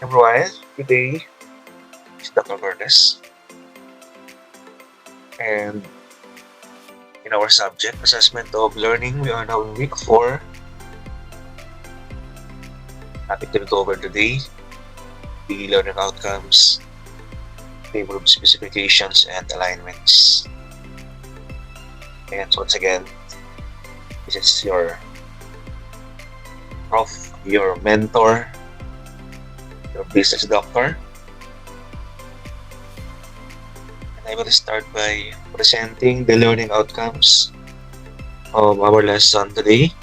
Everyone, today is Dr. Cordes, and in our subject, assessment of learning, we are now in week 4. Topic to go over today, the learning outcomes, table of specifications, and alignments. And once again, this is your prof, your mentor, your business doctor. And I will start by presenting the learning outcomes of our lesson today.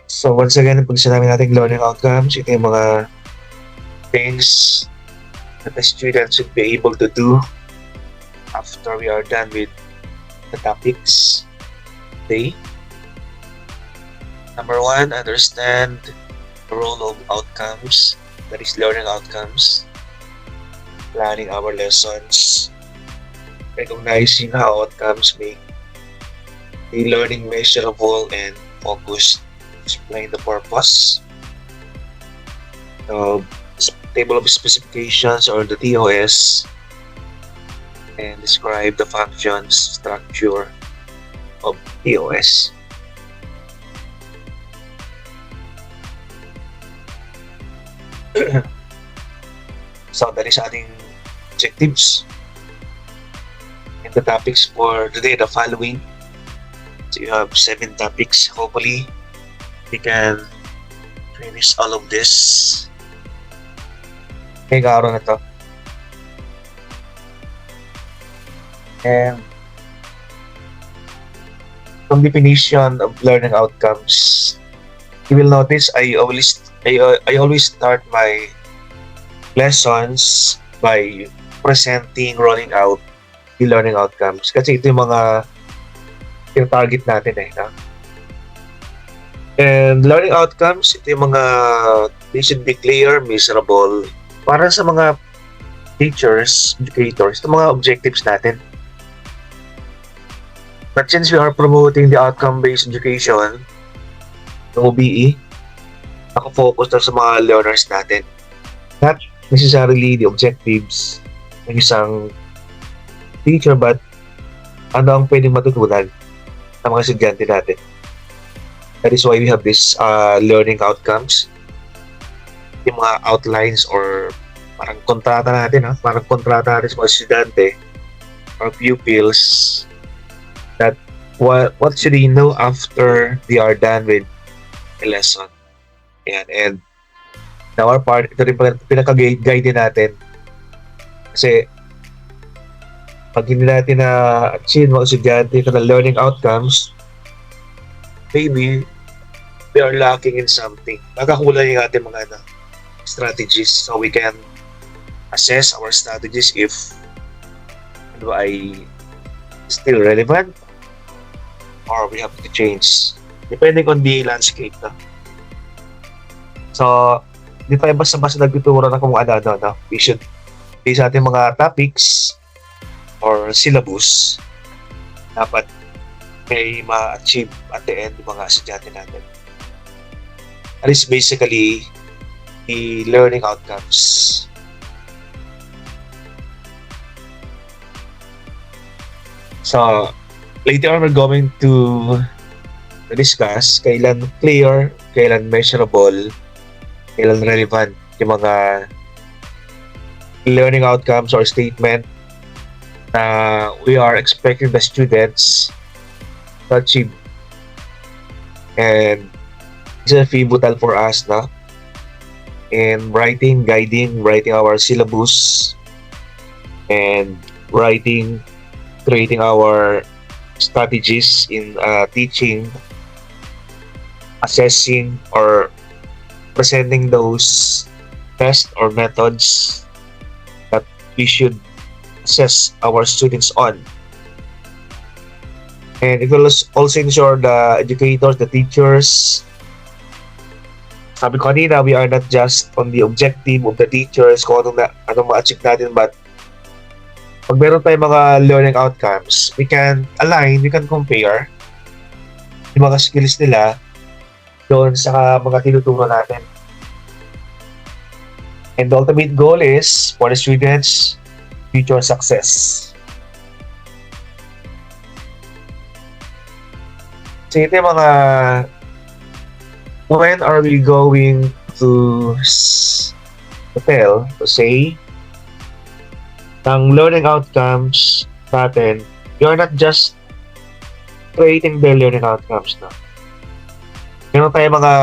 So once again, pag sinabi natin learning outcomes, ito yung mga things that the student should be able to do after we are done with the topics today. Number 1, understand the role of outcomes, that is learning outcomes, planning our lessons, recognizing how outcomes make the learning measurable and focused, explain the purpose, the table of specifications or the TOS, and describe the functions structure of TOS. So that is ating objectives. And the topics for today, the following. So you have 7 topics. Hopefully, we can finish all of this ngayong araw na to. And from definition of learning outcomes, you will notice I always start my lessons by presenting, rolling out the learning outcomes. Kasi ito yung mga target natin no? And learning outcomes, ito yung mga they should be clear, measurable. Para sa mga teachers, educators, ito mga objectives natin. But since we are promoting the outcome-based education, the OBE, nakafocus na sa mga learners natin. Not necessarily the objectives ng isang teacher, but ano ang pwedeng matutunan ng mga estudyante natin. That is why we have this learning outcomes. Yung mga outlines or parang kontrata natin, parang kontrata natin sa mga estudyante or pupils that what should they know after they are done with a lesson. Ayan, and in our part, ito rin pinaka-guide natin. Kasi pag hindi natin na-achieve mga estudyante ito na learning outcomes, maybe we are lacking in something. Nakakulang yung ating mga strategies, so we can assess our strategies if ano ay still relevant or we have to change depending on the landscape. So, hindi tayo basta-basta nagtuturo na kung ano. We should base sa ating mga topics or syllabus dapat may ma-achieve at the end yung mga estudyante natin. That is basically the learning outcomes. So, later on we're going to discuss kailan clear, kailan measurable, kailan relevant yung mga learning outcomes or statement na we are expecting the students to achieve. And this is pivotal for us in writing our syllabus and creating our strategies in teaching, assessing, or presenting those tests or methods that we should assess our students on. And it will also ensure the educators, the teachers, sabi ko kanina, we are not just on the objective of the teachers kung anong ma-achieve natin, but pag meron tayong mga learning outcomes, we can align, we can compare yung mga skills nila doon sa mga tinuturo natin. And the ultimate goal is for the students' future success. So ito yung mga when are we going to tell, to say, ng learning outcomes natin, you're not just creating the learning outcomes, no? Meron tayong mga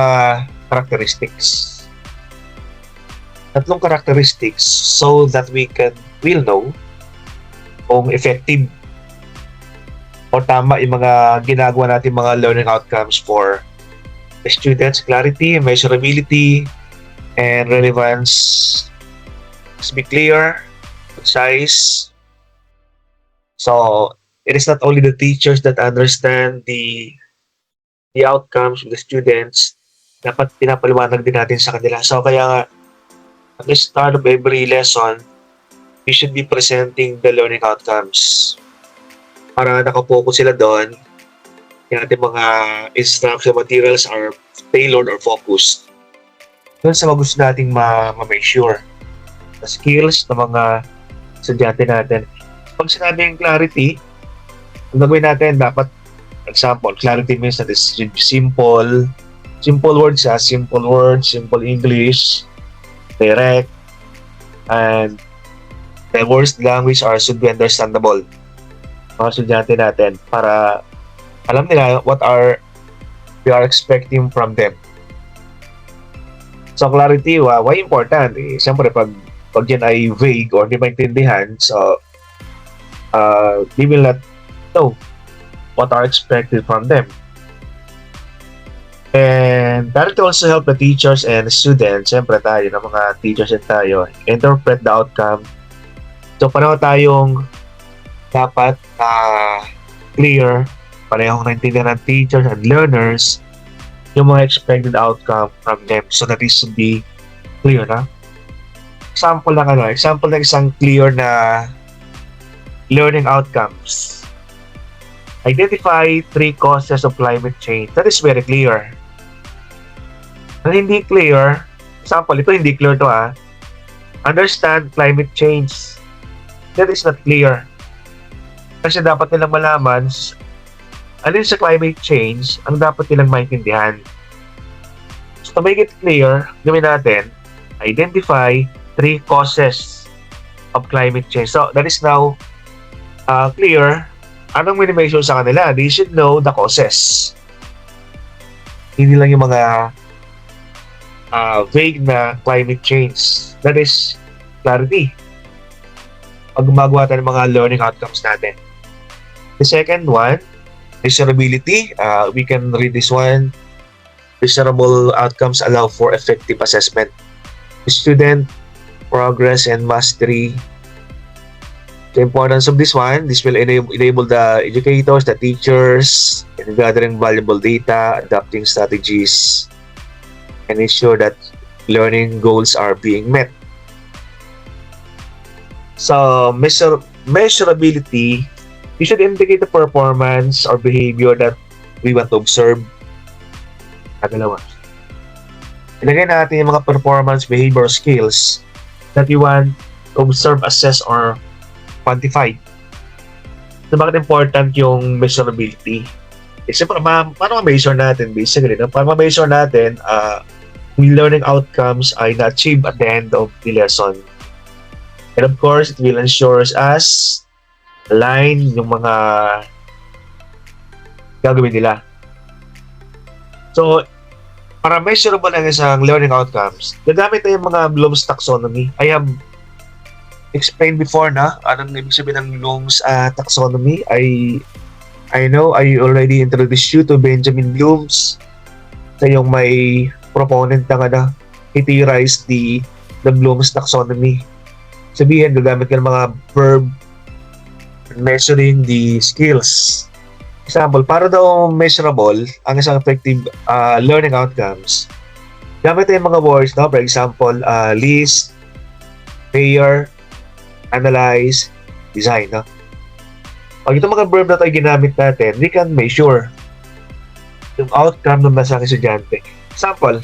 characteristics. Tatlong characteristics so that we'll know kung effective o tama yung mga ginagawa natin mga learning outcomes for the students. Clarity, measurability, and relevance must be clear, concise. So it is not only the teachers that understand the outcomes of the students, dapat pinapaliwanag din natin sa kanila. So kaya nga, at the start of every lesson, we should be presenting the learning outcomes. Para nakapokus sila doon, yung ating mga instruction materials are tailored or focused doon sa mga gusto nating ma-make sure. The skills ng mga estudyante natin. Pag sinabing clarity, ang gagawin natin, dapat, example, clarity means that is simple words, simple English, direct, and the words language should be understandable. Mga estudyante natin para alam nila what we are expecting from them. So clarity, why important? Siyempre pag yan ay vague or hindi maintindihan, so they will not know what are expected from them. And that will also help the teachers and students, siyempre tayo, ng mga teachers and tayo, interpret the outcome. So pareho tayong dapat clear, parehong naintindihan ng teachers and learners yung mga expected outcome from them. So that is to be clear, na? Example ng isang clear na learning outcomes. Identify 3 causes of climate change. That is very clear. Ang hindi clear, example, ito hindi clear to understand climate change. That is not clear. Kasi dapat nilang malaman alin sa climate change ang dapat nilang maintindihan. So to make it clear, gawin natin, identify 3 causes of climate change. So that is now clear. Anong minimation sa kanila? They should know the causes. Hindi lang yung mga vague na climate change. That is clarity. Pag gumagawa tayo ng mga learning outcomes natin. The second one, measurability. We can read this one. Measurable outcomes allow for effective assessment. Student progress and mastery. The importance of this one, this will enable the educators, the teachers, in gathering valuable data, adapting strategies, and ensure that learning goals are being met. So, measurability, you should indicate the performance or behavior that we want to observe. Dalawa. Ilagay natin yung mga performance, behavior, skills that you want to observe, assess, or quantify. So, bakit important yung measurability? Siyempre, paano ma-measure natin? Basically, para ma-measure natin, yung learning outcomes ay na-achieve at the end of the lesson. And of course, it will ensure us align yung mga gagawin nila. So, para measurable ang isang learning outcomes, gagamit na yung mga Bloom's taxonomy. I have explained before na anong ibig sabihin ng Bloom's taxonomy. I know I already introduced you to Benjamin Bloom's. Sa yung may proponent na he theorized the Bloom's taxonomy. Sabihin, gagamit ka ng mga verb measuring the skills. Example, para daw measurable ang isang effective learning outcomes, gamit yung mga words, no? For example, list, pair, analyze, design. No? Pag itong mga verb na tayo ginamit natin, we can measure yung outcome ng nasa estudyante. Example,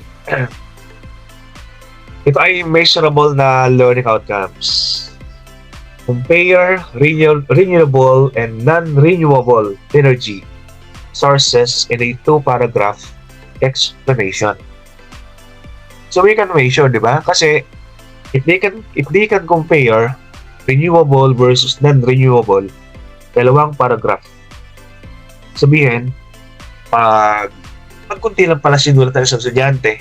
Ito ay measurable na learning outcomes. Compare renewable and non-renewable energy sources in a two-paragraph explanation. So we can measure, di ba? Kasi if they can compare renewable versus non-renewable, dalawang paragraph. Sabihin, pag kunti lang pala sinulat ng isang estudyante,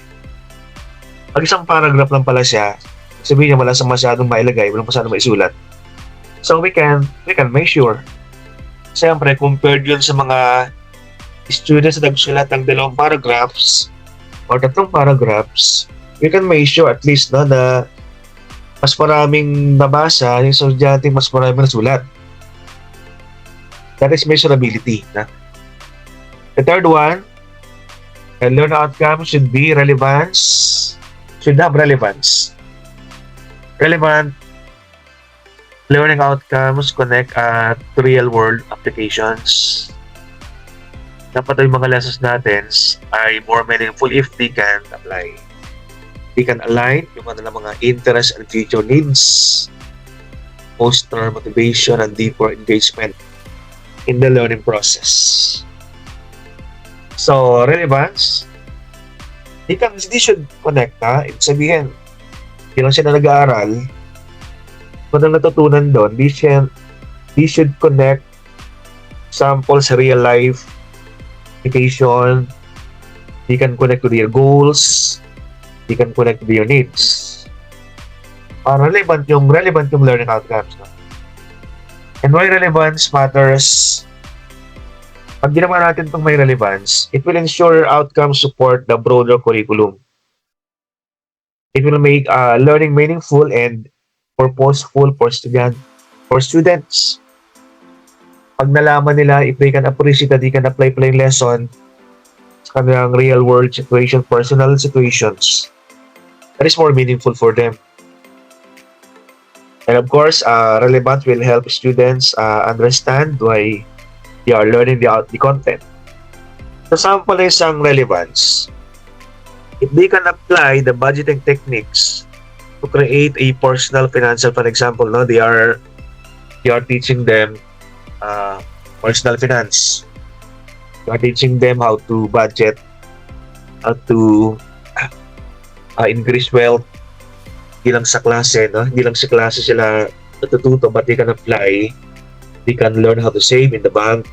pag isang paragraph lang pala siya, sabihin niya wala sa masyadong mailagay, walang masyadong maisulat. So we can measure. Siyempre, compared yun sa mga students na nagsulat ng dalawang paragraphs or tatlong paragraphs, we can measure at least na mas maraming nabasa yung estudyante, mas maraming nasulat. That is measurability. Na? The third one, a learning outcome should have relevance. Relevant learning outcomes connect to real-world applications. Dapat yung mga lessons natin ay more meaningful if they can apply. They can align yung mga interest and future needs, foster motivation and deeper engagement in the learning process. So, relevance, hindi should connect ha. Ibig sabihin, hindi lang siya na nag-aaral, kung ang natutunan doon, they should connect samples sa real life application, they can connect to their goals, they can connect to their needs. Relevant yung learning outcomes. No? And why relevance matters? Pag ginawa natin itong may relevance, it will ensure outcomes support the broader curriculum. It will make learning meaningful and purposeful for students. Pag nalaman nila, if they can appreciate that they can apply yung lesson sa kanilang real world situation, personal situations, that is more meaningful for them. And of course, relevance will help students understand why they are learning the content. So, sample is ang relevance. If they can apply the budgeting techniques to create a personal financial, for example, no, they are teaching them personal finance. They are teaching them how to budget, how to increase wealth. Hindi lang sa klase, no? Hindi lang sa klase sila natututo, but they can apply. They can learn how to save in the bank.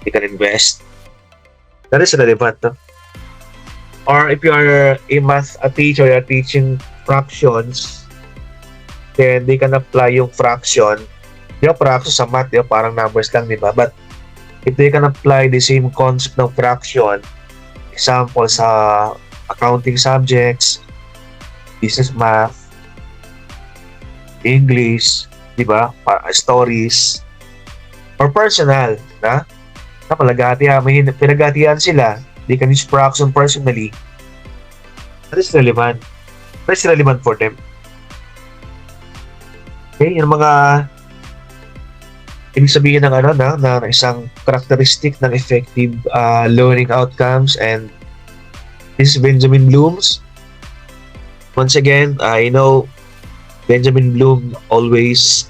They can invest. That is relevant, no? Or if you are a teacher, you are teaching fractions, then they can apply yung fraction. Yung fraction sa math, yung parang numbers lang, di ba? But if they can apply the same concept ng fraction, example sa accounting subjects, business math, English, di ba? Stories, or personal, na? Pinagatian sila, they can use fraction personally. That is relevant. That is relevant for them. Okay, yung mga ibig sabihin ng na isang characteristic ng effective learning outcomes, and this is Benjamin Bloom's. Once again, I know Benjamin Bloom always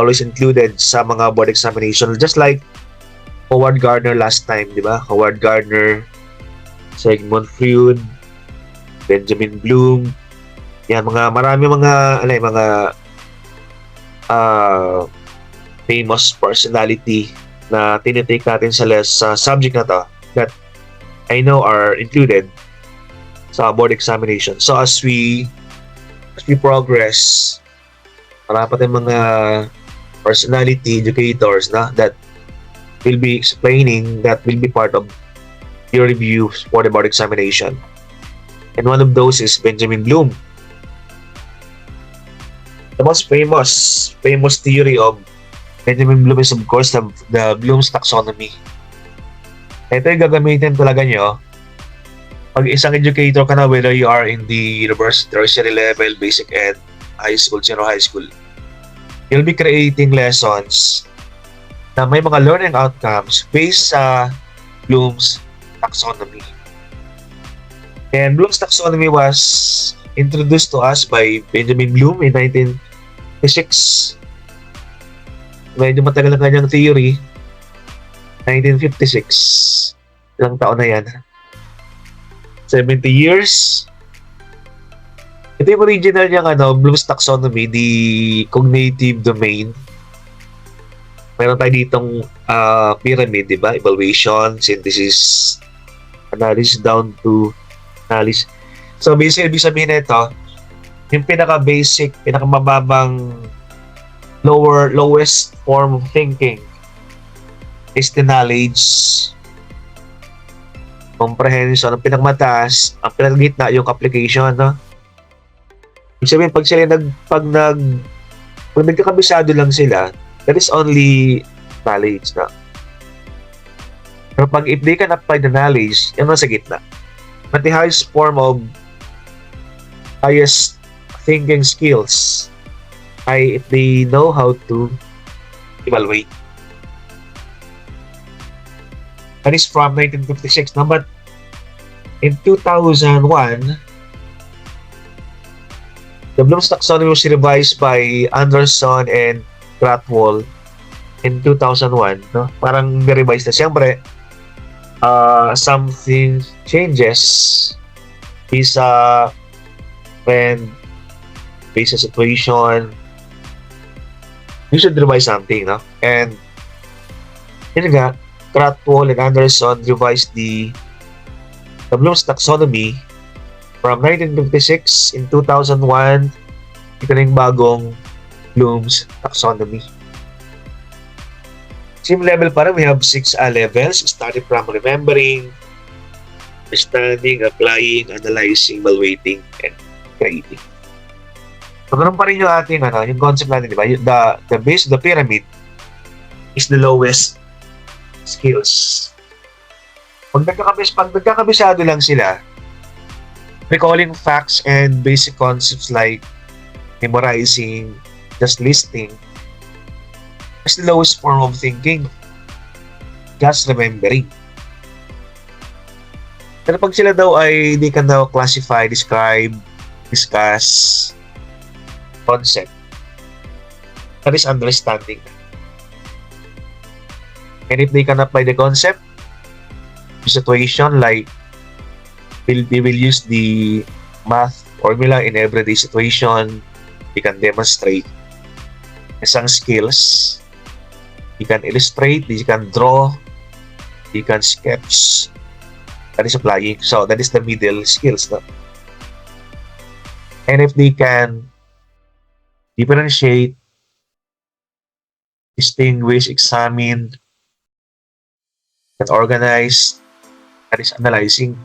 included sa mga board examination, just like Howard Gardner last time, di ba? Howard Gardner, Sigmund Freud, Benjamin Bloom, yan marami mga famous personality na tinitake natin sa subject na to that I know are included sa board examination. So as we progress, marami pa tayong mga personality educators na that will be explaining, that will be part of your reviews for the board examination. And one of those is Benjamin Bloom. The most famous theory of Benjamin Bloom is of course the Bloom's taxonomy. Ito yung gagamitin talaga nyo pag isang educator ka na, whether you are in the university, tertiary level, basic ed, high school, senior high school. You'll be creating lessons na may mga learning outcomes based sa Bloom's taxonomy. And Bloom's taxonomy was introduced to us by Benjamin Bloom in 1956. Medyo matagal ang kanyang theory. 1956. Ilang taon na yan? 70 years. Ito yung original niyang Bloom's taxonomy, the cognitive domain. Meron tayo ditong pyramid, di ba? Evaluation, synthesis, analysis down to analysis. So basically, ibig sabihin na ito, yung pinaka-basic, pinaka-mababang lowest form of thinking is the knowledge, comprehension. Ang pinaka-mataas, ang pinaka-gitna yung application, no? Ibig sabihin, pag nagkakabisado lang sila, that is only knowledge, no? Pero if they can apply the knowledge, yan nasa gitna. But the highest form of highest thinking skills ay if they know how to evaluate. That is from 1956. No? But in 2001, the Bloom's taxonomy was revised by Anderson and Krathwohl in 2001. No? Parang ni-revise na. Siyempre, something changes based sa trend, based sa situation. You should revise something, no? And yun nga, Krathwohl and Anderson revised the Bloom's taxonomy from 1956 in 2001. Ito na yung bagong Bloom's taxonomy. Same level pa rin, we have 6 levels, starting from remembering, understanding, applying, analyzing, evaluating, and creating. So, ganun pa rin yung ating, yung concept natin, di ba? The base of the pyramid is the lowest skills. Pag nagkakabisado lang sila, recalling facts and basic concepts like memorizing, just listing, is the lowest form of thinking. Just remembering. Pero pag sila daw ay they can daw classify, describe, discuss, concept, that is understanding. And if they can apply the concept to situation, like they will use the math formula in everyday situation, they can demonstrate isang skills. You can illustrate, you can draw, you can sketch. That is applying. So that is the middle skills. No? And if they can differentiate, distinguish, examine, and organize, that is analyzing.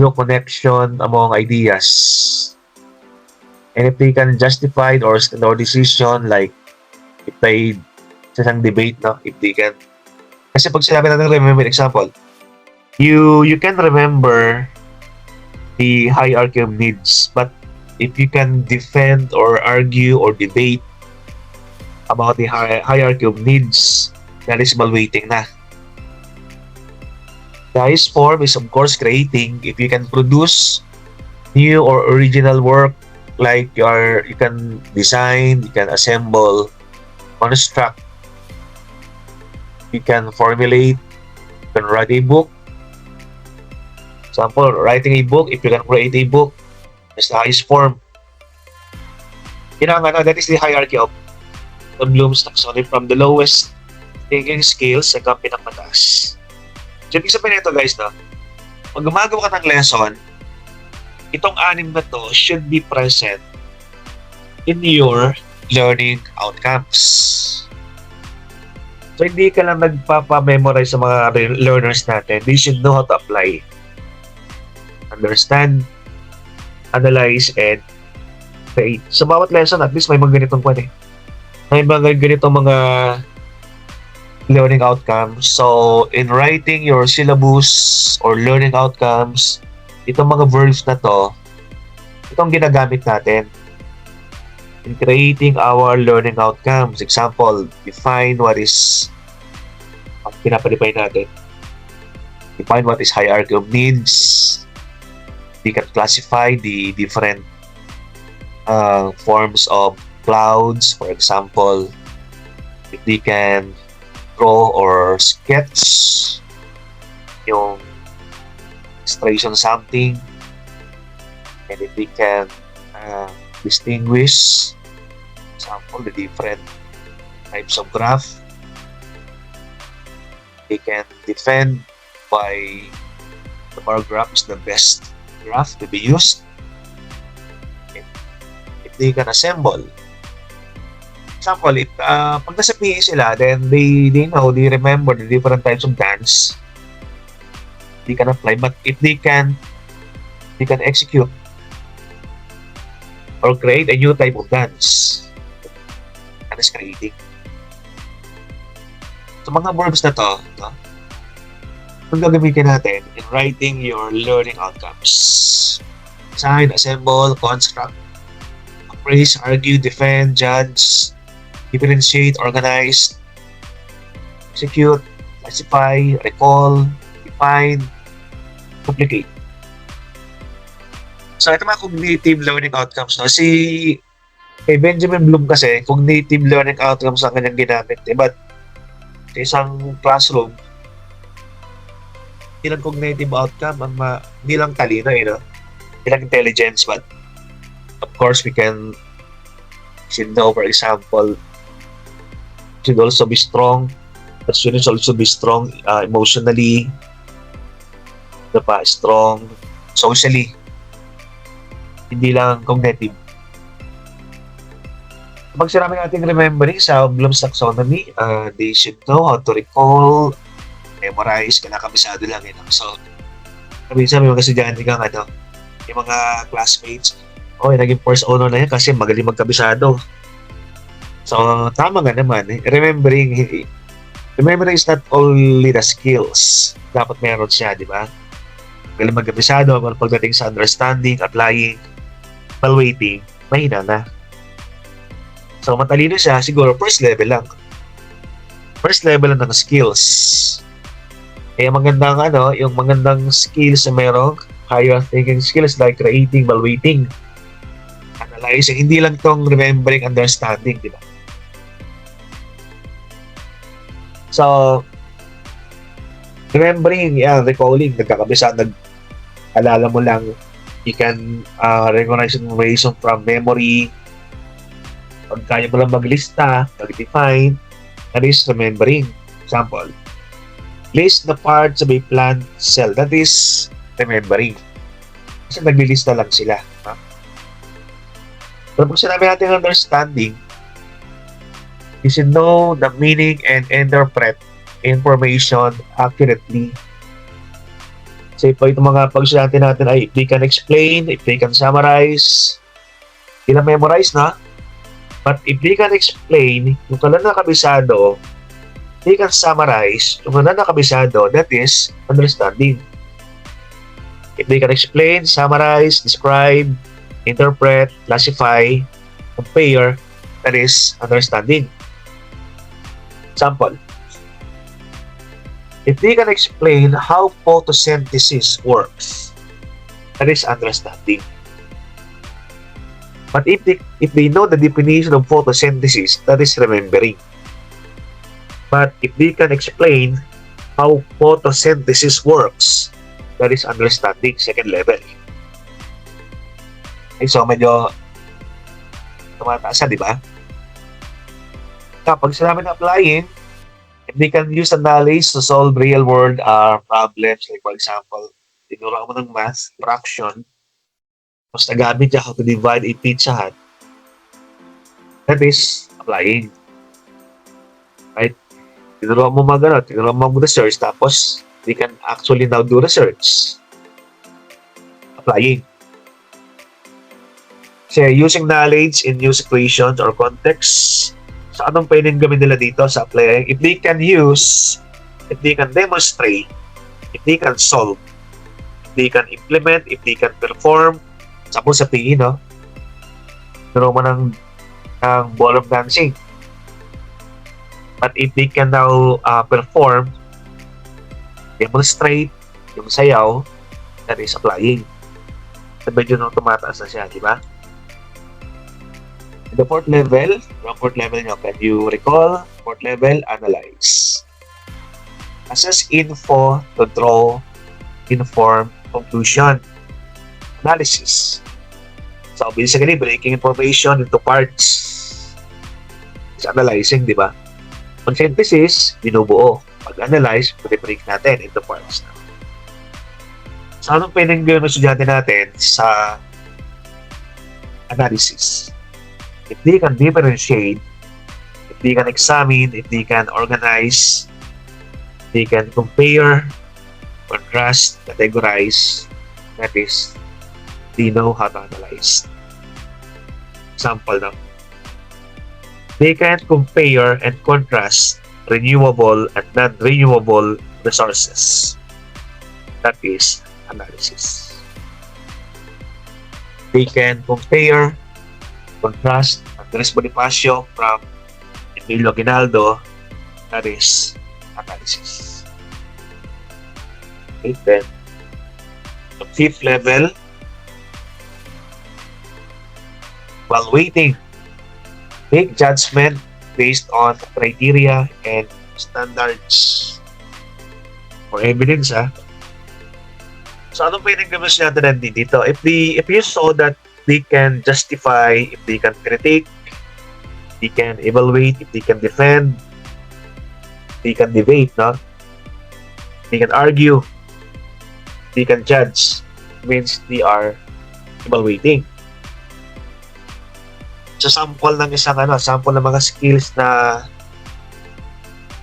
No connection among ideas. And if they can justify or decision, like if they sa isang debate, no? If they can, kasi pag sinabi natin remember, example, you can remember the hierarchy of needs, but if you can defend or argue or debate about the hierarchy of needs, that is evaluating na. The highest form is of course creating. If you can produce new or original work, like you can design, you can assemble, construct, you can formulate, you can write a book. Example, writing a book, if you can create a book, that's the highest form. That is the hierarchy of the Bloom's taxonomy, from the lowest thinking skills hanggang pinakamataas. So, ibig sabihin nito guys, no? Pag gumagawa ka ng lesson, itong 6 na to should be present in your learning outcomes. So, hindi ka lang nagpapa-memorize sa mga learners natin. They should know how to apply, understand, analyze, and create. Sa bawat lesson, at least may mga ganitong may mga ganitong mga learning outcomes. So, in writing your syllabus or learning outcomes, itong mga verbs na to, itong ginagamit natin in creating our learning outcomes. Example, define what is, pinapa-define natin. Define what is hierarchy of needs. They can classify the different forms of clouds. For example, if they can draw or sketch yung illustration something, and if they can distinguish, for example, the different types of graph, they can defend why the bar graph is the best graph to be used. And if they can assemble, example, if pag nasa PE sila, then they know, they remember the different types of dance, they can apply. But if they can execute or create a new type of dance, that is creating. So mga verbs na to, no? Kung gagamitin natin in writing your learning outcomes. Design, assemble, construct, appraise, argue, defend, judge, differentiate, organize, execute, classify, recall, define, duplicate. So ito mga cognitive learning outcomes. No? Si Benjamin Bloom kasi, cognitive learning outcomes ang kanyang ginamit. But sa isang classroom, hindi lang cognitive outcome, hindi lang talino, no? Hindi lang intelligence, but of course, we can know, for example, should also be strong. But students also be strong emotionally, strong socially, hindi lang cognitive. Pag sinabi natin remembering sa Bloom's taxonomy, they should know how to recall, memorize, kabisado lang yun. So, sabi mo kasi dyan, yung mga classmates, naging first honor na yan kasi magaling magkabisado. So, tama nga naman. Remembering is not only the skills. Dapat meron siya, di ba? Magaling magkabisado, pagdating sa understanding, applying, evaluating, mahina na. So, matalino siya, siguro first level lang. First level lang ng skills. Kaya yung magandang skills na merong higher thinking skills like creating, evaluating, analyzing, hindi lang tong remembering, understanding, di ba? So, remembering, recalling, nag-alala mo lang, you can recognize information from memory. Pag kaya mo lang maglista, mag-define, that is remembering. Example, list the parts of a plant cell. That is remembering. Kasi naglilista lang sila. Ha? Pero pag sinabi natin understanding, you should know the meaning and interpret information accurately. Kasi po itong mga pag-sinabi natin ay if they can explain, if they can summarize, hindi na memorize na. But if they can explain, yung kailan nakabisado, they can summarize, yung kailan nakabisado, that is understanding. If they can explain, summarize, describe, interpret, classify, compare, that is understanding. Example, if they can explain how photosynthesis works, that is understanding. But if they know the definition of photosynthesis, that is remembering. But if they can explain how photosynthesis works, that is understanding, second level. Okay, so medyo tumataas na, di ba? Kapag sinabi na applying, if they can use the knowledge to solve real-world problems, like for example, tinuro mo ng math, fraction, tapos nagamit niya how to divide a pizza hut, that is applying. Right? Tinuro mo research, tapos they can actually now do research. Applying. Kasi using knowledge in new situations or contexts, so anong pwedeng gawin nila dito sa applying? If they can use, if they can demonstrate, if they can solve, if they can implement, if they can perform, sample sa PE, no? Pero mo ng ball of dancing. But if they can now perform, demonstrate, yung sayaw, that is applying. medyo nung tumataas na siya, di ba? The fourth level, nyo, can you recall? Fourth level, analyze. Assess info to draw informed conclusion. Analysis. So, basically, breaking information into parts. It's analyzing, di ba? On synthesis, binubuo. Pag-analyze, break natin into parts. So, anong pwedeng gawin ng estudyante natin sa analysis? If they can differentiate, if they can examine, if they can organize, they can compare, contrast, categorize, that is, they know how to analyze. Example now. They can compare and contrast renewable and non-renewable resources. That is analysis. They can compare, contrast Andres Bonifacio from Emilio Aguinaldo. That is analysis. Okay, then the fifth level, evaluating. Make judgment based on criteria and standards or evidence. So ano pwedeng gawin natin dito? If you saw that they can justify, if they can critique, they can evaluate, if they can defend, they can debate, no? They can argue, they can judge, means they are evaluating. So sample ng sample ng mga skills na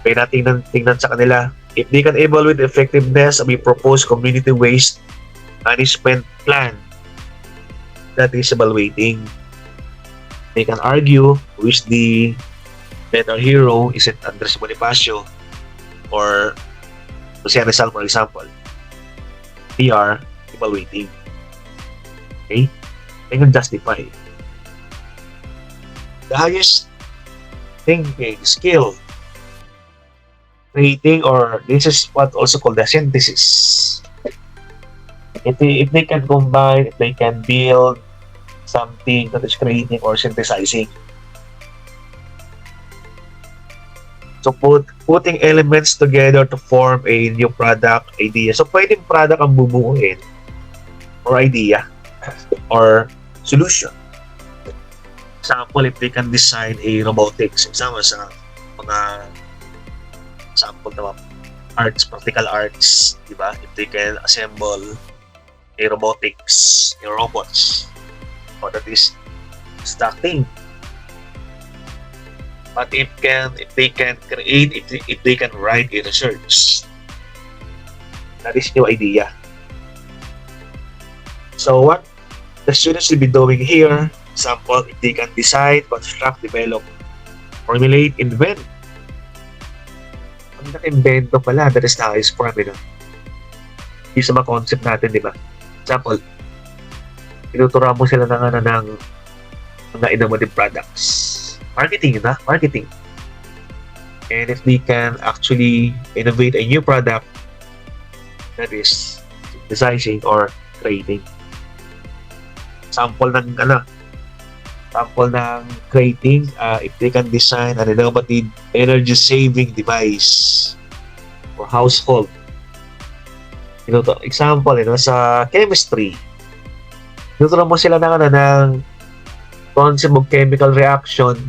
may tingnan sa kanila. If they can evaluate the effectiveness of a proposed community waste management plan, that is evaluating. They can argue which the better hero, is it Andres Bonifacio or Jose Rizal, for example. They are evaluating. Okay? They can justify. The highest thinking skill, creating, or this is what also called the synthesis. If they can combine, if they can build something that is creating or synthesizing. So putting elements together to form a new product, idea. So pwedeng product ang bubuuin or idea or solution. Example, if they can design a robotics, example sa mga sample na arts, practical arts, di ba? If they can assemble a robotics, a robots, or that is stacking. But if they can create, if they can write a research, that is new idea. So what the students will be doing here, example, if they can decide, construct, develop, formulate, invent. Ang naka-invento pala, that is the highest form, Yung sa mga concept natin, di ba? Example, tinuturuan mo sila ng mga innovative products. Marketing. And if they can actually innovate a new product, that is designing or creating. Sample ng creating, if they can design an innovative energy-saving device for household. Example, sa chemistry, tinuturuan mo sila ng concept of chemical reaction,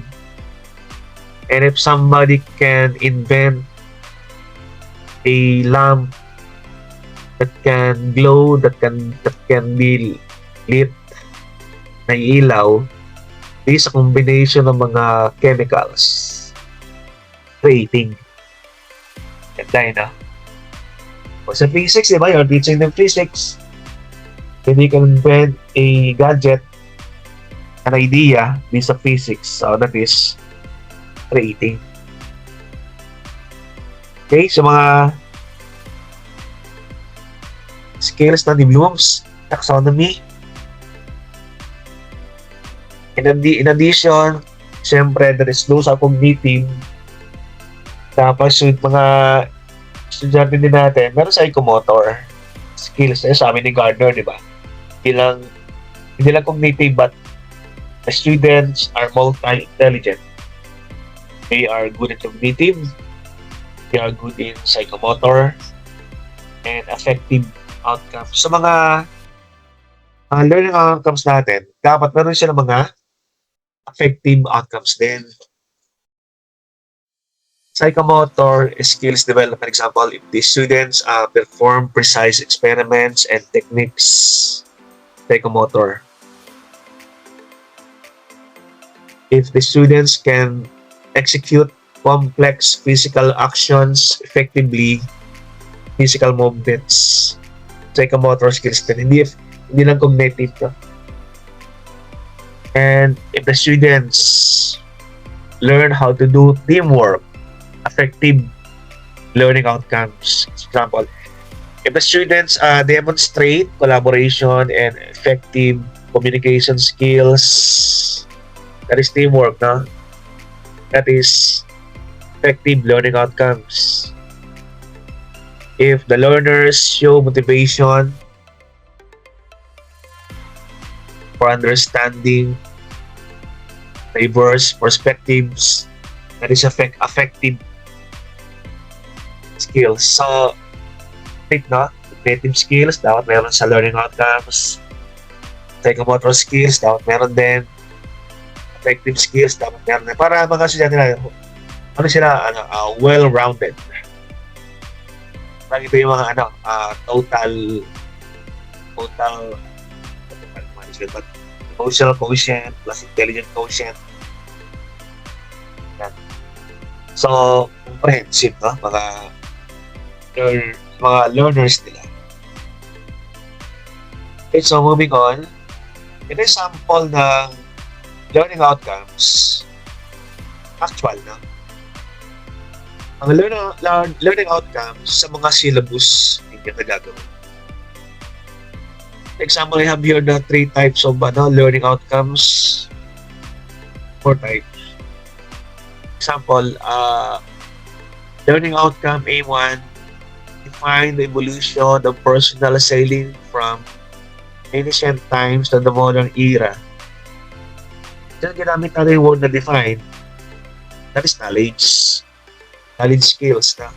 and if somebody can invent a lamp that can glow, that can be lit na ilaw, is a combination ng mga chemicals creating. Ganda o sa physics, diba? You're teaching them physics. Hindi can invent a gadget, an idea, this sa physics. So that is creating. Okay, so mga skills na ni Bloom's taxonomy. In addition, siyempre, there is those are cognitive. Tapos yung mga estudyante din natin, meron psychomotor skills. Sabi ni Gardner, di ba? Ilang Hindi lang cognitive, but the students are multi-intelligent. They are good at cognitive, they are good in psychomotor, and affective outcomes. Sa mga learning outcomes natin, dapat meron sila mga affective outcomes din. Psychomotor skills development example, if the students perform precise experiments and techniques, psychomotor. If the students can execute complex physical actions effectively, physical movements, psychomotor skills din. Hindi lang cognitive to. And if the students learn how to do teamwork, effective learning outcomes. Example, if the students demonstrate collaboration and effective communication skills, that is teamwork, no? That is effective learning outcomes. If the learners show motivation for understanding diverse perspectives, that is effective skills. So, no? Cognitive skills, dapat meron sa learning outcomes. Psychomotor skills, dapat meron din. Effective skills, dapat meron din. Para mga estudyante na, well-rounded. Parang ito yung mga total but emotional quotient plus intelligent quotient. Yan. So, comprehensive, no? Mga learners nila. Okay, so moving on. Ito yung sample ng learning outcomes. Actual, no? Ang learning outcomes sa mga syllabus hindi na gagawin. Example, I have here the 3 types of learning outcomes. 4 types. Example, learning outcome A1, define the evolution of personal sailing from ancient times to the modern era. Diyan ginamit natin yung word na define. That is knowledge. Knowledge skills na.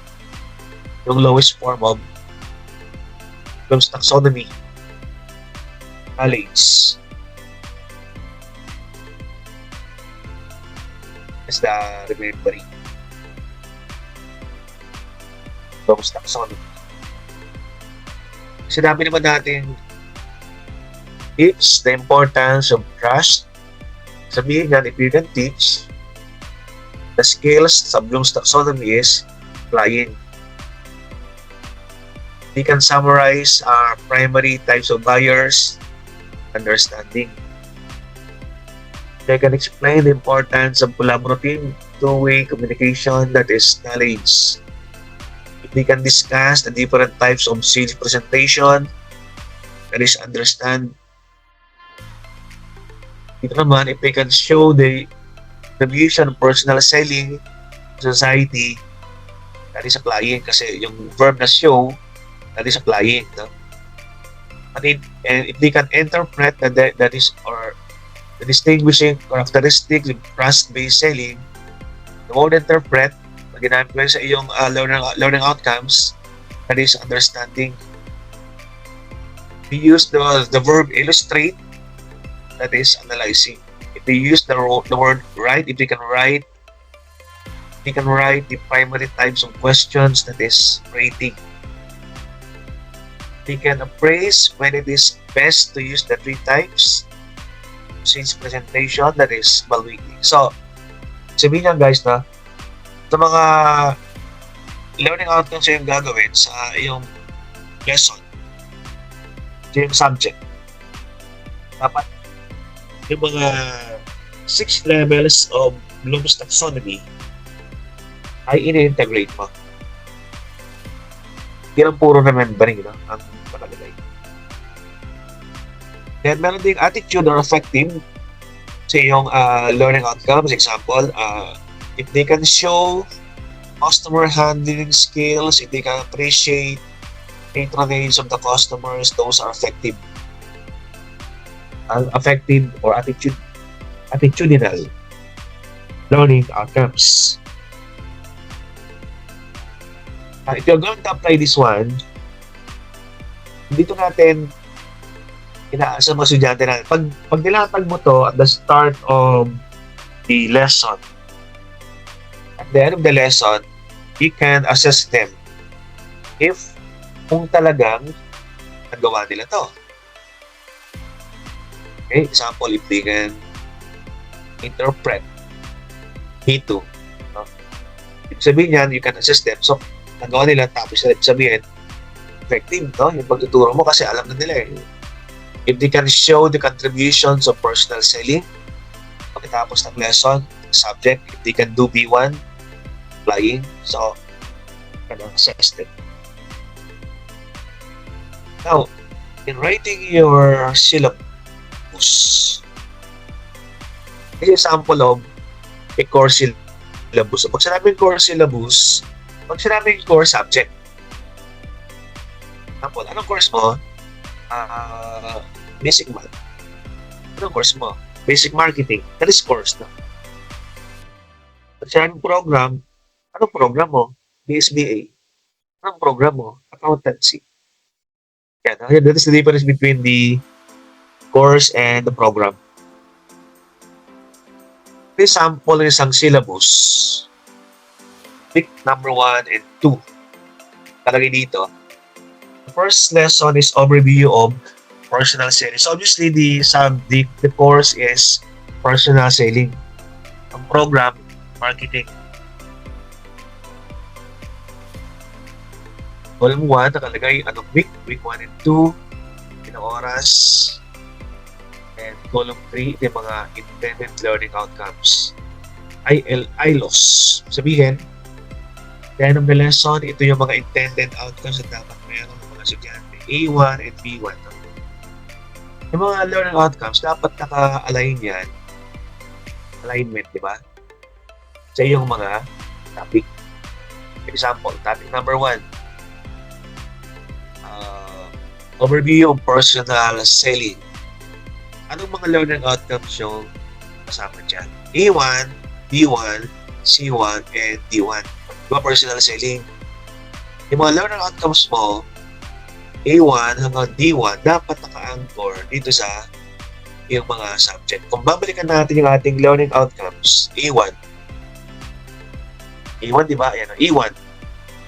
Yung lowest form of Bloom's taxonomy. Knowledge. Is the remembering. Bloom's taxonomy. Sinabi naman natin, teach the importance of trust. Sabihin nga, if you can teach, the skills sa Bloom's taxonomy is applying. We can summarize our primary types of buyers, understanding. They can explain the importance of collaborative two-way communication, that is knowledge. If they can discuss the different types of sales presentation, that is understand. Ito naman, if they can show the contribution of personal selling to society, that is applying, kasi yung verb na show, that is applying, no? And if they can interpret that is, or the distinguishing characteristics of trust-based selling, the word interpret, na ginamit ko sa iyong learning outcomes, that is understanding. We use the verb illustrate, that is analyzing. If they use the word write, if they can write the primary types of questions, that is rating. They can appraise when it is best to use the 3 types. Since presentation, that is evaluating. So, sabihin niya guys na sa mga learning outcomes yung gagawin sa iyong lesson, sa iyong subject, dapat yung mga 6 levels of Bloom's taxonomy ay ini-integrate mo. Hindi lang puro remembering, no? Ang nakalagay. Then, meron ding attitude or effective sa iyong learning outcomes. Example, if they can show customer handling skills, if they can appreciate patronage of the customers, those are effective. ang affective or attitudinal learning outcomes. If you're going to apply this one, dito natin inaasa mga estudyante natin. Pag nilatag mo to at the start of the lesson, at the end of the lesson, you can assess them if kung talagang nagawa nila to. Okay, example, if they can interpret P2. No? Ibig sabihin yan, you can assess them. So, nagawa nila, tapos ibig sabihin, effective, no? Yung pagtuturo mo kasi alam na nila eh. If they can show the contributions of personal selling, pagkatapos ng lesson, subject, if they can do B1, applying, so, can assess them. Now, in writing your syllabus, this is example of a course syllabus. Pag sinabing course syllabus, pag sinabing course subject, example, anong course mo? Basic math. Anong course mo? Basic marketing. That is course, no? Pag sinabing program, anong program mo? BSBA. Anong program mo? Accountancy. Yan. That is the difference between the course and the program. This sample is isang syllabus. Pick number 1 and 2. Talagay dito. The first lesson is overview of personal selling. So obviously the course is personal selling. Ang program, marketing. Column 1, nakalagay anong week 1 and 2, ilang oras, and column 3, ito yung mga intended learning outcomes. ILOS. Sabihin, the end of the lesson, ito yung mga intended outcomes na dapat meron ng mga estudyante. A1 and B1. Yung mga learning outcomes, dapat naka-align yan. Alignment, di ba? Sa iyong mga topic. Example, topic number 1. Overview of personal selling. Anong mga learning outcomes yung kasama dyan? A1, B1, C1, and D1. Diba personal selling? Yung mga learning outcomes mo, A1 hanggang D1, dapat naka-anchor dito sa yung mga subject. Kung babalikan natin yung ating learning outcomes, A1. A1, di ba? Ayan, A1.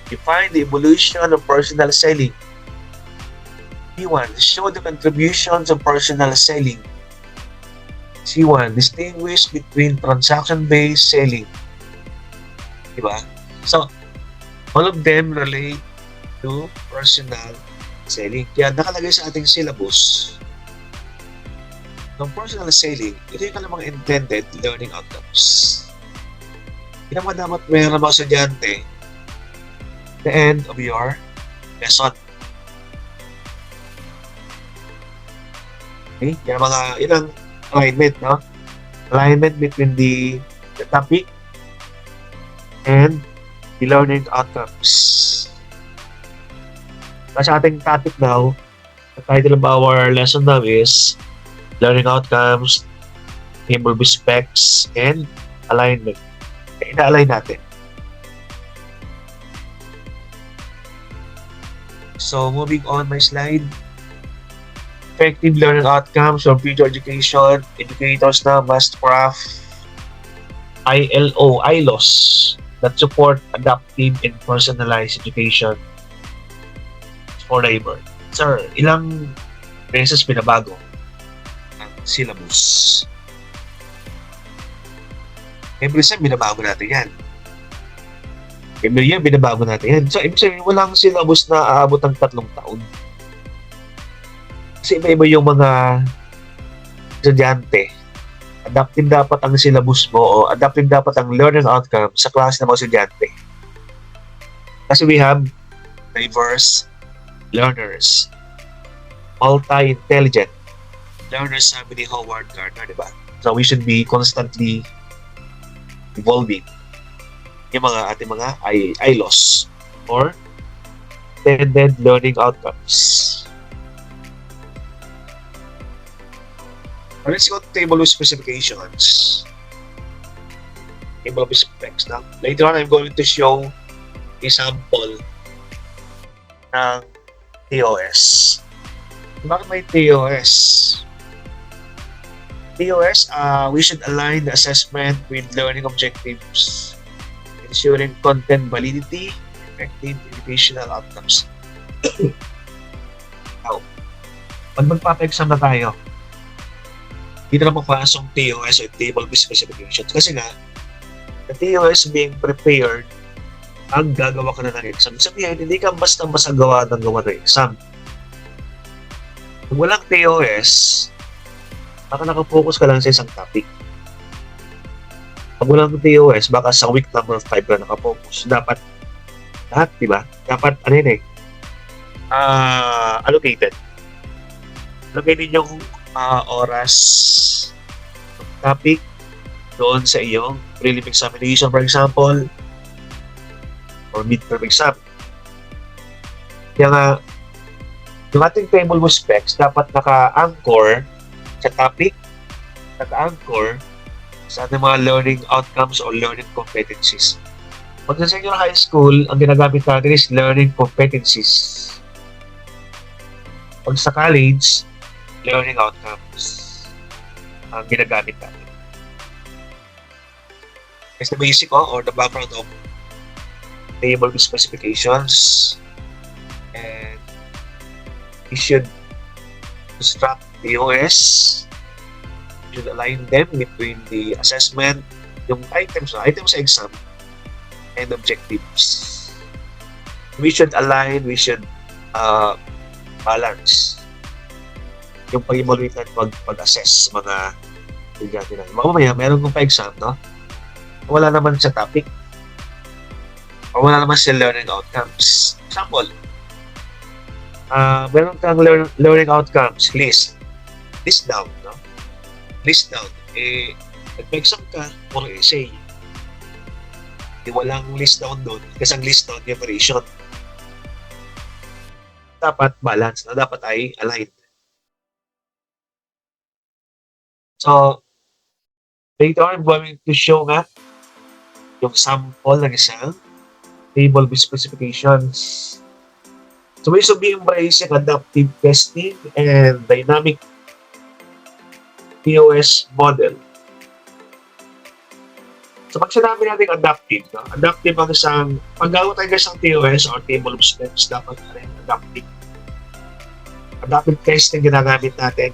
Define the evolution of personal selling. B1, show the contributions of personal selling. C1, distinguish between transaction-based selling. Diba? So, all of them relate to personal selling. Kaya nakalagay sa ating syllabus ng personal selling, ito yung mga intended learning outcomes. Ito mga dapat mayroon mga estudyante the end of your lesson. Okay? Yan mga ilang alignment, no? Alignment between the topic and the learning outcomes. Sa ating topic now, the title of our lesson now is learning outcomes, neighborhood specs, and alignment. Ina-align natin. So, moving on my slide. Effective learning outcomes for future education. Educators na must craft ILOs that support adaptive and personalized education for labor. Sir, ilang beses binabago ang syllabus? Every time binabago natin yan. Every year binabago natin yan. So, ibig sabihin, walang syllabus na aabot ng 3 taon. Kasi iba-iba yung mga estudyante. Adaptive dapat ang syllabus mo o adaptive dapat ang learning outcome sa klase ng mga estudyante. Kasi we have diverse learners, multi-intelligent learners, sabi ni Howard Gardner, di ba? So we should be constantly evolving yung mga ating mga ILOs or intended learning outcomes. Let's go to table of specifications. Table of specs. Now, later on, I'm going to show a sample ng TOS. Bakit may TOS? TOS, we should align the assessment with learning objectives, ensuring content validity, effective educational outcomes. Now, pag magpapa-exam na tayo, dito na mapasok TOS o table of specifications. Kasi nga, the TOS being prepared, ang gagawa ka na ng exam. Sabihin, hindi ka basta-basta gawa ng exam. Kung walang TOS, baka nakafocus ka lang sa isang topic. Pag walang TOS, baka sa week number 5 ka nakafocus. Dapat lahat, di ba? Dapat, allocated. Allocated yung oras ng topic doon sa iyong prelim examination, for example, or midterm exam. Kaya nga, yung ating table of specs dapat naka-anchor sa topic, naka-anchor sa ating mga learning outcomes or learning competencies. Pag sa senior high school, ang ginagamit natin is learning competencies. Pag sa college, learning outcomes ang ginagamit natin. It's the basic or the background of table of specifications, and you should construct TOS. You should align them between the assessment, yung items sa exam, and objectives. We should align, we should balance yung pag-evaluate at pag-assess mga estudyante natin. Mamaya, meron kong pa-exam, no? Wala naman sa topic. O wala naman sa learning outcomes. Example, meron kang learning outcomes list. List down, no? List down. Nag-exam ka for essay. Walang list down doon. Kasi ang list down, preparation. Dapat balance, no? Dapat ay aligned. So, later I'm going to show nga yung sample ng isang table with specifications. So, we should be embracing adaptive testing and dynamic TOS model. So, pag sinabi natin adaptive, no? Adaptive ang isang, pag-gawa tayo ng TOS or table of specs, dapat rin adaptive. Adaptive testing ginagamit natin.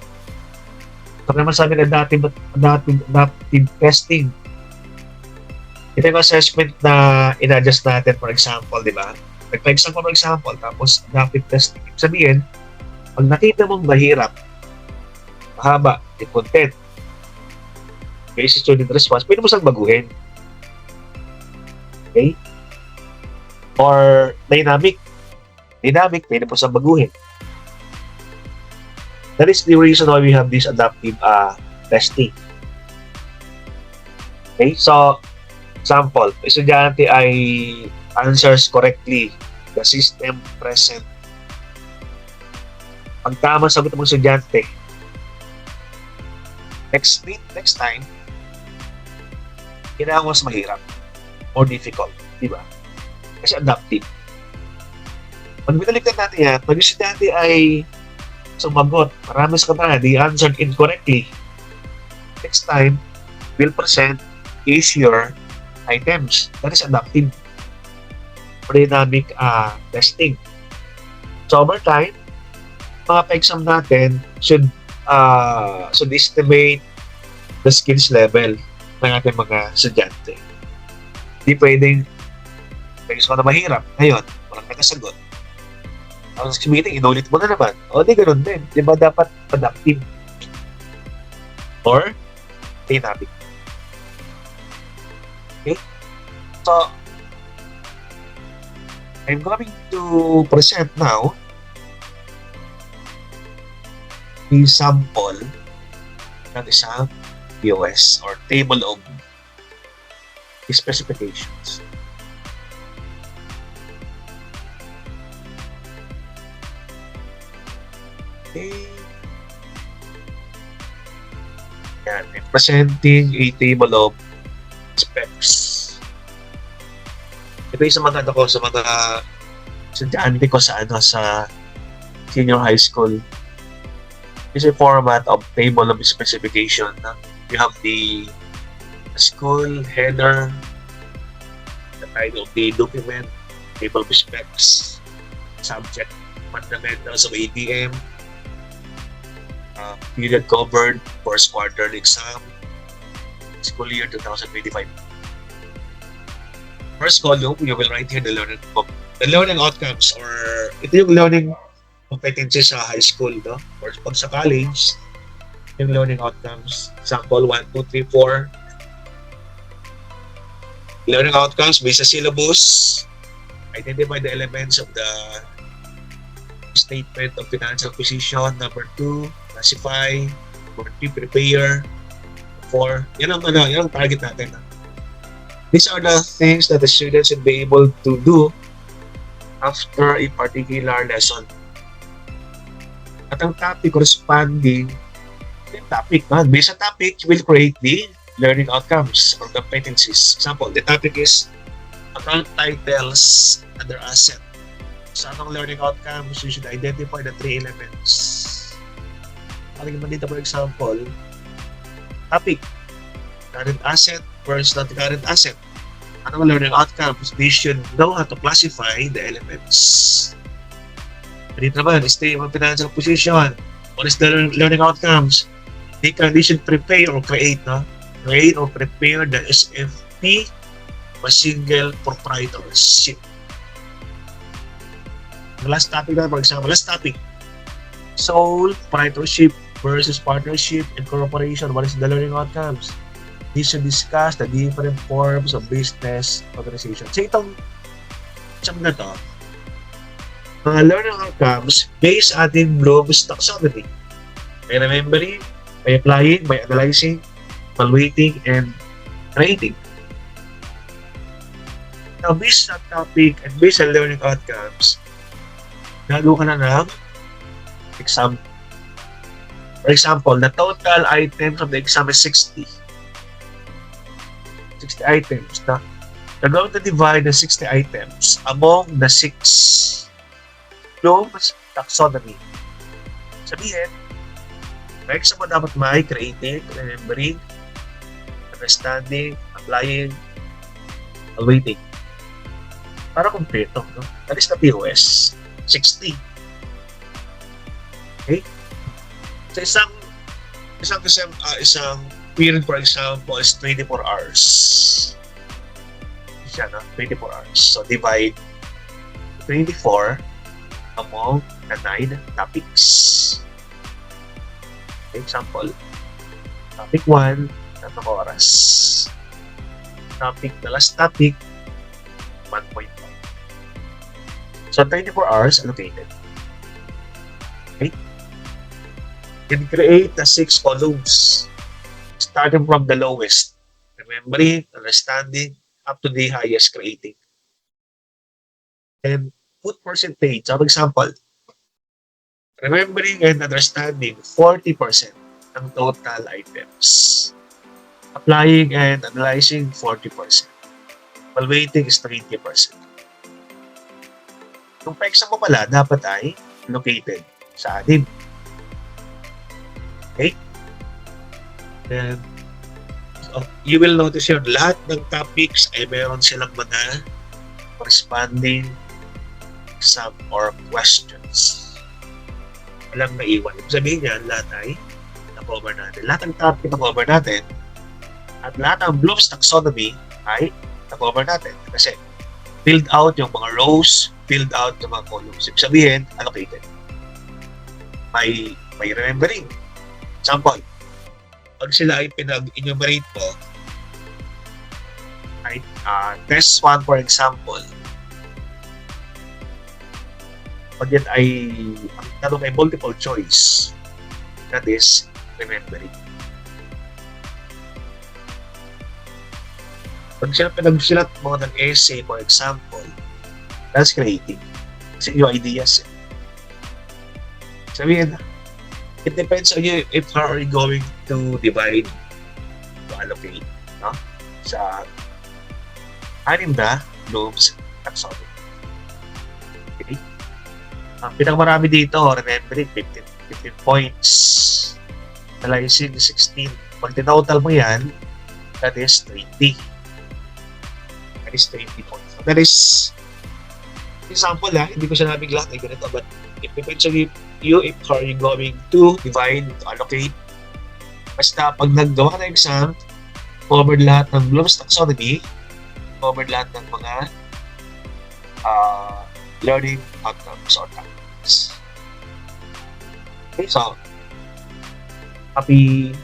Pag naman sabi ng adaptive testing, ito yung assessment na in-adjust natin, for example, di ba? Nagpa-exam for example, tapos adaptive testing. Sabihin, pag nakita mong mahirap, mahaba, yung content, based student response, pwede mo siyang baguhin. Okay? Or dynamic. Dynamic, pwede mo siyang baguhin. That is the reason why we have this adaptive testing. Okay, so example, estudyante ay answers correctly the system present. Pag tama sagot ng estudyante, next time, kailangan mas mahirap or difficult, di ba? Kasi adaptive. Pag binaliktad natin yan, pag estudyante ay sumagot, marami sa kanila, they answered incorrectly. Next time, we'll present easier items. That is adaptive dynamic testing. So over time, mga pa-exam natin should estimate the skills level ng ating mga estudyante. Hindi pwedeng pa-exam na mahirap. Ngayon, walang nakasagot. Ang meeting, inulit mo na naman. O, di ganun din. Di ba dapat adaptive? Or dynamic. Okay? So, I'm going to present now a sample ng isang TOS or table of specifications. Okay. Yan, and presenting a table of specs. Ito yung sa mga ano ko, sa mga estudyante ko sa senior high school. This is a format of table of specification. You have the school header, the title of the document, table of specs, subject fundamentals of ATM, period covered, first quarterly exam, school year 2025. First column, you will write here the learning outcomes, or ito yung learning competencies sa high school, no? Or pag sa college, yung learning outcomes. Example 1, 2, 3, 4. Learning outcomes based sa syllabus. Identify the elements of the statement of financial position. Number 2, classify. Number 3, prepare. 4. Yan ang target natin. These are the things that the students should be able to do after a particular lesson. At ang topic corresponding yung topic, based sa topic, you will create the learning outcomes or competencies. Example, the topic is account titles under asset. Sa atong learning outcomes, you should identify the 3 elements. Aling naman dito, for example, topic, current asset versus non-current asset. Anong learning outcomes? They should know how to classify the elements. Dito naman, stable financial position. What is the learning outcomes? They should prepare or create, create or prepare the SFP or single proprietorship. The last topic na, for example, sole proprietorship versus partnership and corporation. What is the learning outcomes? They should discuss the different forms of business organization. So itong na to, mga learning outcomes based ating Bloom's taxonomy. By remembering, by applying, by analyzing, evaluating, and creating. Now, based on topic and based on learning outcomes, gagawa ka na ng exam. For example, the total items of the exam is 60 items. Now, you're going to divide the 60 items among the 6 Bloom's taxonomy. Sabihin, may exam mo dapat may creating, remembering, understanding, applying, evaluating. Para kumpleto, no? That is the TOS. 60. Okay? So isang period, for example, is 24 hours. Siya, 24 hours. So divide 24 among the 9 topics. For example, topic 1, 3 oras. The last topic, 1.5. So 24 hours allocated. Okay? You can create the 6 columns starting from the lowest, remembering, understanding, up to the highest, creating. And put percentage. For example, remembering and understanding 40% ng total items. Applying and analyzing 40%. Evaluating is 20%. Yung pa-exam mo pala, dapat ay located sa anim. Okay? Then, you will notice here, lahat ng topics ay meron silang mga corresponding exam or questions. Walang naiwan. Ibig sabihin niya, lahat ay na-cover natin. Lahat ng topic na-cover natin at lahat ng Bloom's taxonomy ay na-cover natin. Kasi filled out yung mga rows, filled out yung mga columns. Ibig sabihin, allocated. May remembering. Example, pag sila ay pinag-enumerate po, ay test 1 for example, pag yan ay ang tanong ay multiple choice, that is remembering. Pag sila pinag-sulat mo ng essay for example, that's creating. Kasi yung ideas. Sabihin, It depends on you if how are you going to divide, to allocate, no? Sa anim na globes taxonomy. Okay? Ang pinakamarami dito, remembering, 15 points. Analyzing, 16. Pag tinotal mo yan, that is 20. That is 20 points. That is, example hindi ko sinabing lahat ay ganito, but it depends on you if how are you going to divide, to allocate. Basta pag naggawa ng exam, covered lahat ng Bloom's taxonomy, covered lahat ng mga learning outcomes or tactics. Okay, so happy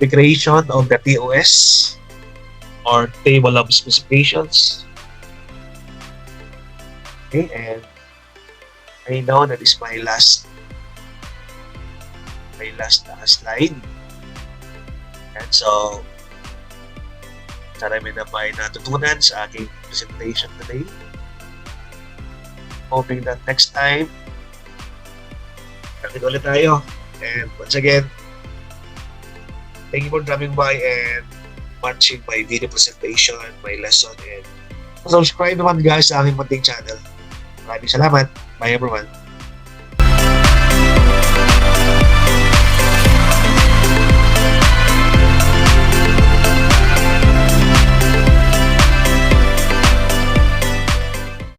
creation of the TOS or table of specifications. Okay, and I know that is my last slide. And so, sana may natutunan sa aking presentation today. Hoping that next time, nakita ulit tayo. And once again, thank you for dropping by and watching my video presentation, my lesson, and subscribe naman guys sa aking munting channel. Maraming salamat. Bye everyone.